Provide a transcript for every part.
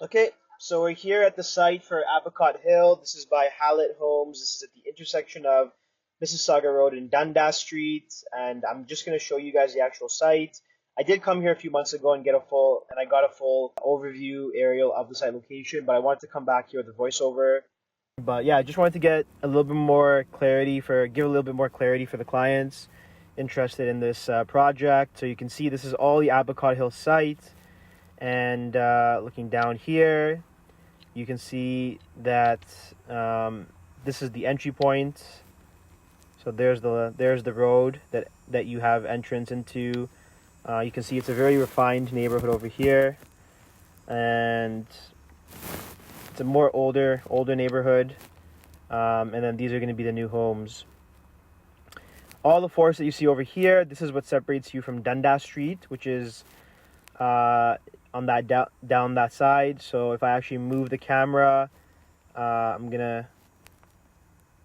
Okay, so we're here at the site for Abacot Hill. This is by Hallett Homes. This is at the intersection of Mississauga Road and Dundas Street, and I'm just going to show you guys the actual site. I did come here a few months ago and I got a full overview aerial of the site location, but I wanted to come back here with a voiceover. But yeah, I just wanted to get a little bit more clarity give a little bit more clarity for the clients interested in this project. So you can see this is all the Abacot Hill site. And looking down here, you can see that this is the entry point. So there's the road that you have entrance into. You can see it's a very refined neighborhood over here, and it's a more older neighborhood. And then these are going to be the new homes. All the forest that you see over here, this is what separates you from Dundas Street, which is on that down that side. So if I actually move the camera, I'm gonna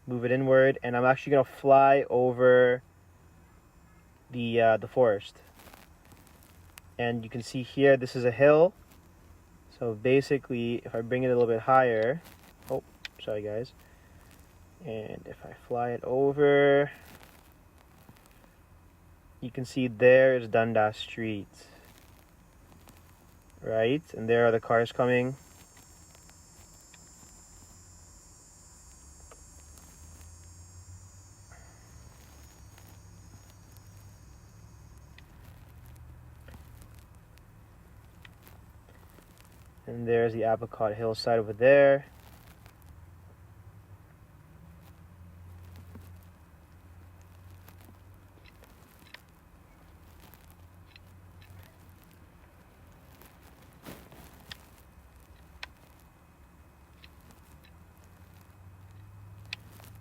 move it inward, and I'm actually gonna fly over the forest. And you can see here, this is a hill. So basically, if I bring it a little bit higher, oh, sorry guys, and if I fly it over, you can see there is Dundas Street. Right, and there are the cars coming. And there's the Abacot hillside over there.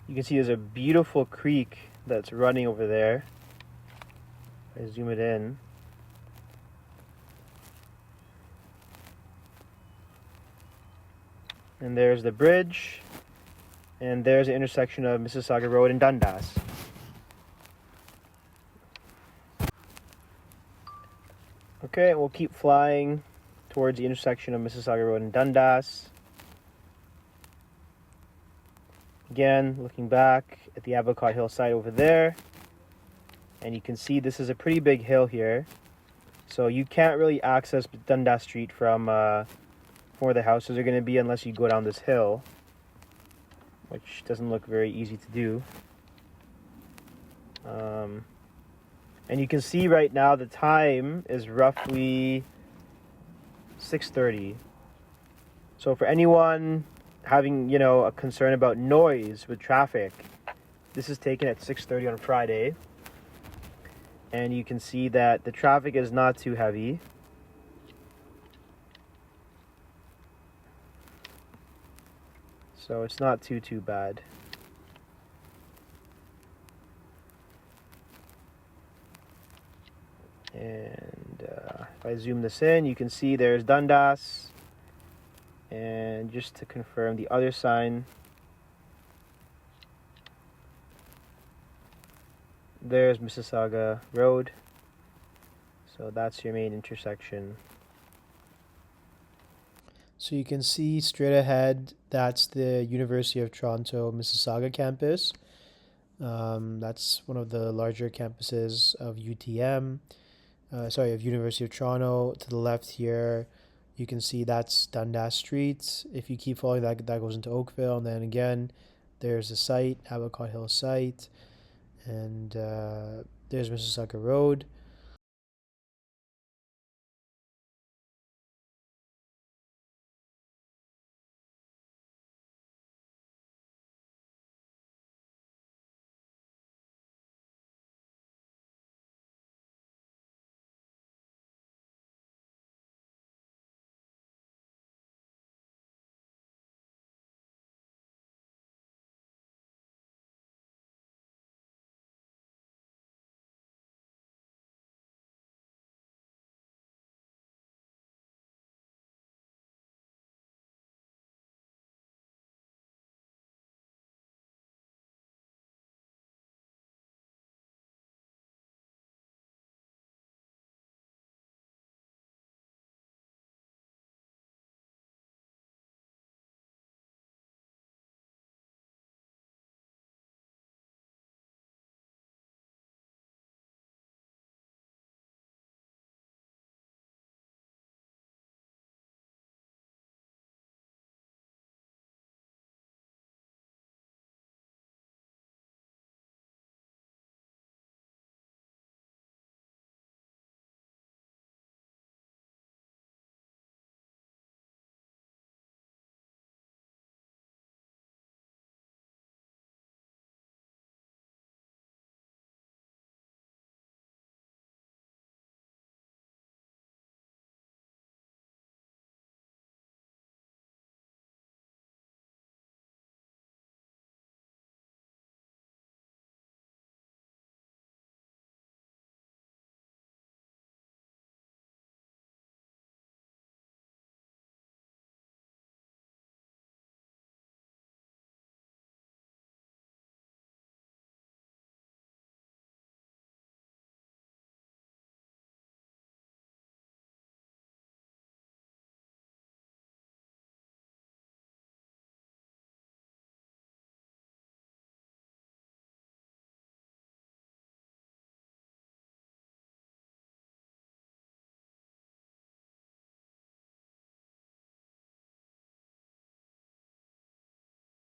You can see there's a beautiful creek that's running over there. If I zoom it in. And there's the bridge. And there's the intersection of Mississauga Road and Dundas. Okay, we'll keep flying towards the intersection of Mississauga Road and Dundas. Again, looking back at the Abacot hillside over there. And you can see this is a pretty big hill here. So you can't really access Dundas Street from where the houses are going to be unless you go down this hill, which doesn't look very easy to do. And you can see right now the time is roughly 6:30. So for anyone having, a concern about noise with traffic, this is taken at 6:30 on Friday. And you can see that the traffic is not too heavy. So it's not too bad. And if I zoom this in, you can see there's Dundas. And just to confirm the other sign, there's Mississauga Road. So that's your main intersection. So you can see straight ahead, that's the University of Toronto Mississauga campus. That's one of the larger campuses of UTM. Of University of Toronto. To the left here, you can see that's Dundas Street. If you keep following that goes into Oakville. And then again, there's the site, Abacot Hill site. And there's Mississauga Road.